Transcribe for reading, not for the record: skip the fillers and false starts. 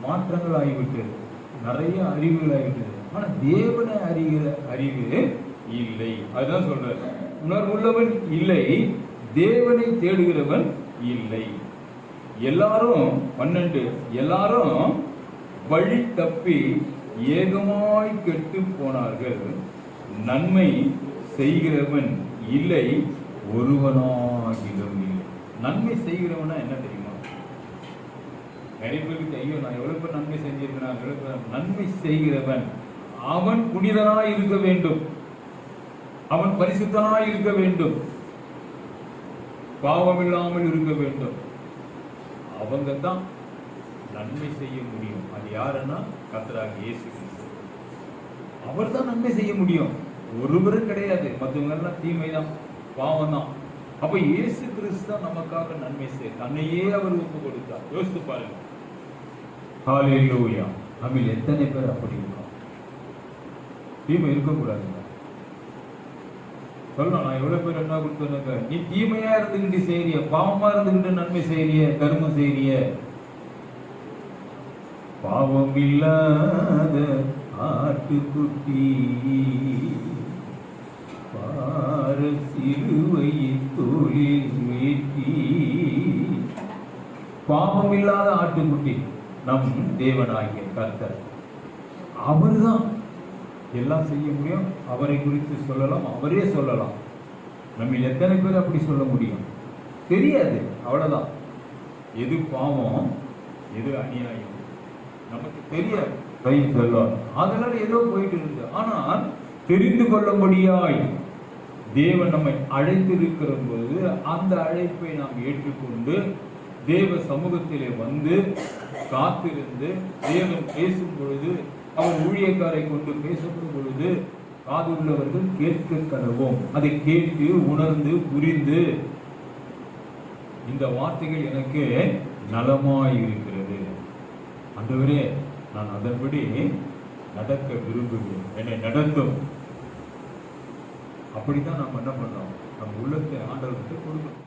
மாற்றங்கள் ஆகிவிட்டது, நிறைய அறிவுகள் ஆகிவிட்டது. ஆனா தேவனை அறிகிற அறிவு இல்லை. அதுதான் சொல்ற, உணர்வுள்ளவன் இல்லை, தேவனை தேடுகிறவன் இல்லை. எல்லாரும் 12, எல்லாரும் வழி தப்பி ஏகமாய் கெட்டு போனார்கள், நன்மை செய்கிறவன் இல்லை, ஒருவனாகிலும் இல்லை. நன்மை செய்கிறவனா என்ன தெரியுமா? நிறைய பேருக்கு ஐயோ நான் எவ்வளவு பேர் நன்மை செஞ்சிருக்கிறேன். நன்மை செய்கிறவன் அவன் புனிதனாய் இருக்க வேண்டும், அவன் பரிசுத்தனாய் இருக்க வேண்டும், பாவமில்லாமல் இருக்க வேண்டும். அவங்க தான் நன்மை செய்ய முடியும். அது யாருன்னா கர்த்தராகிய இயேசு கிறிஸ்து. அவர் தான் நன்மை செய்ய முடியும், ஒருவரும் கிடையாது. மற்றவங்க எல்லாம் தீமைதான், பாவம் தான். அப்ப இயேசு கிறிஸ்து தான் நமக்காக நன்மை செய்ய தன்னையே அவர் ஒப்பு கொடுத்தார். யோசித்து பாருங்க. ஹல்லேலூயா. நம்ம எத்தனை பேர் அப்படி இருக்கோம்? தீமை இருக்கக்கூடாதுங்க. சொல்லலாம், நான் எவ்வளவு பேர் என்ன கொடுத்தேன்னு, நீ தீமையா இருந்துகிட்டு செய்யறிய, பாவமா இருந்துகிட்டு நன்மை செய்யறிய, கர்மம் செய்யறிய. பாவம் இல்லாத ஆட்டுக்குட்டி பார சிலுவையை தோளில் ஏற்றி. பாவம் இல்லாத ஆட்டுக்குட்டி நம் தேவனாகிய கர்த்தர். அவர்தான் எல்லாம் செய்ய முடியும். அவரை குறித்து சொல்லலாம், அவரே சொல்லலாம். நம்ம எத்தனை பேர் அப்படி சொல்ல முடியும்? தெரியாது, அவ்வளவுதான். எது பாவம், எது அநியாயம் நமக்கு தெரியாது. அதனால ஏதோ போயிட்டு இருந்து. ஆனால் தெரிந்து கொள்ளும்படியாய் தேவன் நம்மை அழைத்திருக்கிற போது அந்த அழைப்பை நாம் ஏற்றுக்கொண்டு தேவ சமூகத்திலே வந்து காத்திருந்து தேவன் பேசும் பொழுது, அவர் ஊழியக்காரை கொண்டு பேசப்படும் பொழுது காது உள்ளவர்கள் கேட்க கடவோம். அதை கேட்டு உணர்ந்து புரிந்து, இந்த வார்த்தைகள் எனக்கு நலமாய் இருக்கிறது ஆண்டவரே, நான் அதன்படி நடக்க விரும்புகிறேன், என்னை நடத்தும். அப்படித்தான் நாம் என்ன பண்றோம்? நம்ம உள்ளத்தை ஆண்டவருக்கு கொடுக்கணும்.